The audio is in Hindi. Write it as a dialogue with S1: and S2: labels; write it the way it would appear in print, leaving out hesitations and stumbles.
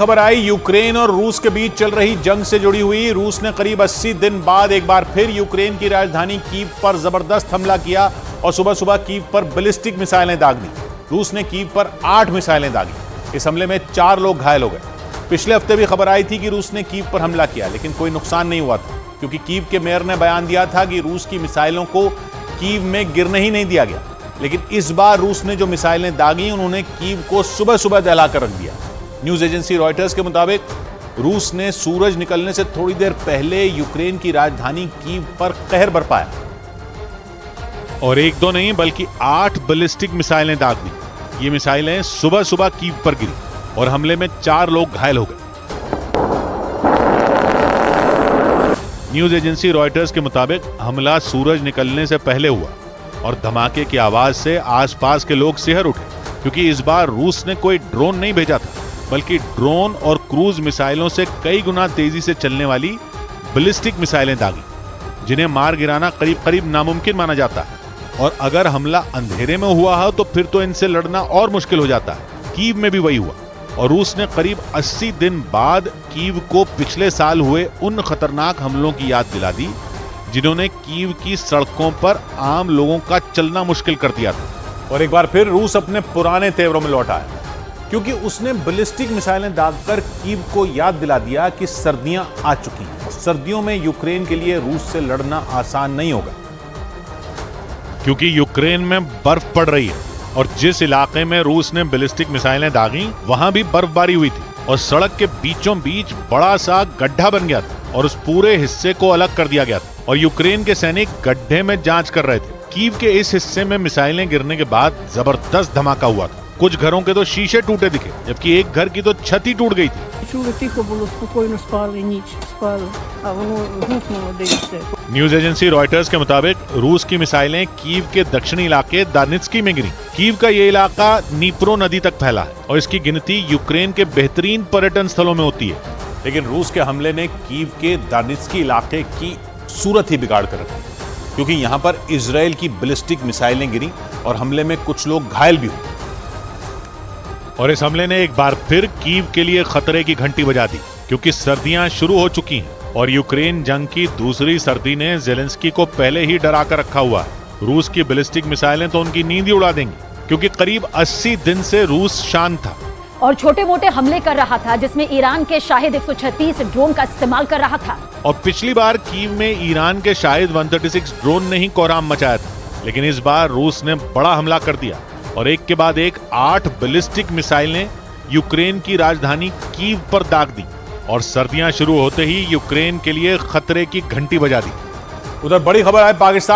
S1: खबर आई यूक्रेन और रूस के बीच चल रही जंग से जुड़ी हुई। रूस ने करीब 80 दिन बाद एक बार फिर यूक्रेन की राजधानी कीव पर जबरदस्त हमला किया और सुबह सुबह कीव पर बैलिस्टिक मिसाइलें दाग दी। रूस ने कीव पर 8 मिसाइलें दागी। इस हमले में 4 लोग घायल हो गए। पिछले हफ्ते भी खबर आई थी कि रूस ने कीव पर हमला किया, लेकिन कोई नुकसान नहीं हुआ था, क्योंकि कीव के मेयर ने बयान दिया था कि रूस की मिसाइलों को कीव में गिरने ही नहीं दिया गया। लेकिन इस बार रूस ने जो मिसाइलें दागी, उन्होंने कीव को सुबह सुबह दहलाकर रख दिया। न्यूज एजेंसी रॉयटर्स के मुताबिक रूस ने सूरज निकलने से थोड़ी देर पहले यूक्रेन की राजधानी कीव पर कहर बरपाया और 1-2 नहीं बल्कि 8 बैलिस्टिक मिसाइलें दाग दी। ये मिसाइलें सुबह सुबह कीव पर गिरी और हमले में 4 लोग घायल हो गए। न्यूज एजेंसी रॉयटर्स के मुताबिक हमला सूरज निकलने से पहले हुआ और धमाके की आवाज से आसपास के लोग सिहर उठे, क्योंकि इस बार रूस ने कोई ड्रोन नहीं भेजा था, बल्कि ड्रोन और क्रूज मिसाइलों से कई गुना तेजी से चलने वाली बैलिस्टिक मिसाइलें दागी, जिन्हें मार गिराना करीब करीब नामुमकिन माना जाता है। और अगर हमला अंधेरे में हुआ हो तो फिर तो इनसे लड़ना और मुश्किल हो जाता है। कीव में भी वही हुआ और रूस ने करीब 80 दिन बाद कीव को पिछले साल हुए उन खतरनाक हमलों की याद दिला दी, जिन्होंने कीव की सड़कों पर आम लोगों का चलना मुश्किल कर दिया था। और एक बार फिर रूस अपने पुराने तेवरों में लौटा है, क्योंकि उसने बैलिस्टिक मिसाइलें दागकर कीव को याद दिला दिया कि सर्दियां आ चुकी हैं। सर्दियों में यूक्रेन के लिए रूस से लड़ना आसान नहीं होगा, क्योंकि यूक्रेन में बर्फ पड़ रही है और जिस इलाके में रूस ने बैलिस्टिक मिसाइलें दागी, वहां भी बर्फबारी हुई थी और सड़क के बीचों बीच बड़ा सा गड्ढा बन गया था और उस पूरे हिस्से को अलग कर दिया गया था और यूक्रेन के सैनिक गड्ढे में जांच कर रहे थे। कीव के इस हिस्से में मिसाइलें गिरने के बाद जबरदस्त धमाका हुआ था। कुछ घरों के तो शीशे टूटे दिखे, जबकि एक घर की तो छत ही टूट गई थी। न्यूज एजेंसी रॉयटर्स के मुताबिक रूस की मिसाइलें कीव के दक्षिणी इलाके दानित्स्की में गिरी। कीव का ये इलाका नीप्रो नदी तक फैला है और इसकी गिनती यूक्रेन के बेहतरीन पर्यटन स्थलों में होती है। लेकिन रूस के हमले ने कीव के दानित्स्की इलाके की सूरत ही बिगाड़ कर रखी, क्योंकि यहाँ पर इजराइल की बैलिस्टिक मिसाइलें गिरी और हमले में कुछ लोग घायल भी हुए। और इस हमले ने एक बार फिर कीव के लिए खतरे की घंटी बजा दी, क्योंकि सर्दियां शुरू हो चुकी हैं और यूक्रेन जंग की दूसरी सर्दी ने ज़ेलेंस्की को पहले ही डरा कर रखा हुआ है। रूस की बैलिस्टिक मिसाइलें तो उनकी नींद ही उड़ा देंगी, क्योंकि करीब 80 दिन से रूस शांत था
S2: और छोटे मोटे हमले कर रहा था, जिसमें ईरान के शाहिद 136 ड्रोन का इस्तेमाल कर रहा था।
S1: और पिछली बार कीव में ईरान के शाहिद 136 ड्रोन ने ही कोहराम मचाया था, लेकिन इस बार रूस ने बड़ा हमला कर दिया और एक के बाद एक 8 बैलिस्टिक मिसाइलें यूक्रेन की राजधानी कीव पर दाग दी और सर्दियां शुरू होते ही यूक्रेन के लिए खतरे की घंटी बजा दी। उधर बड़ी खबर है, पाकिस्तान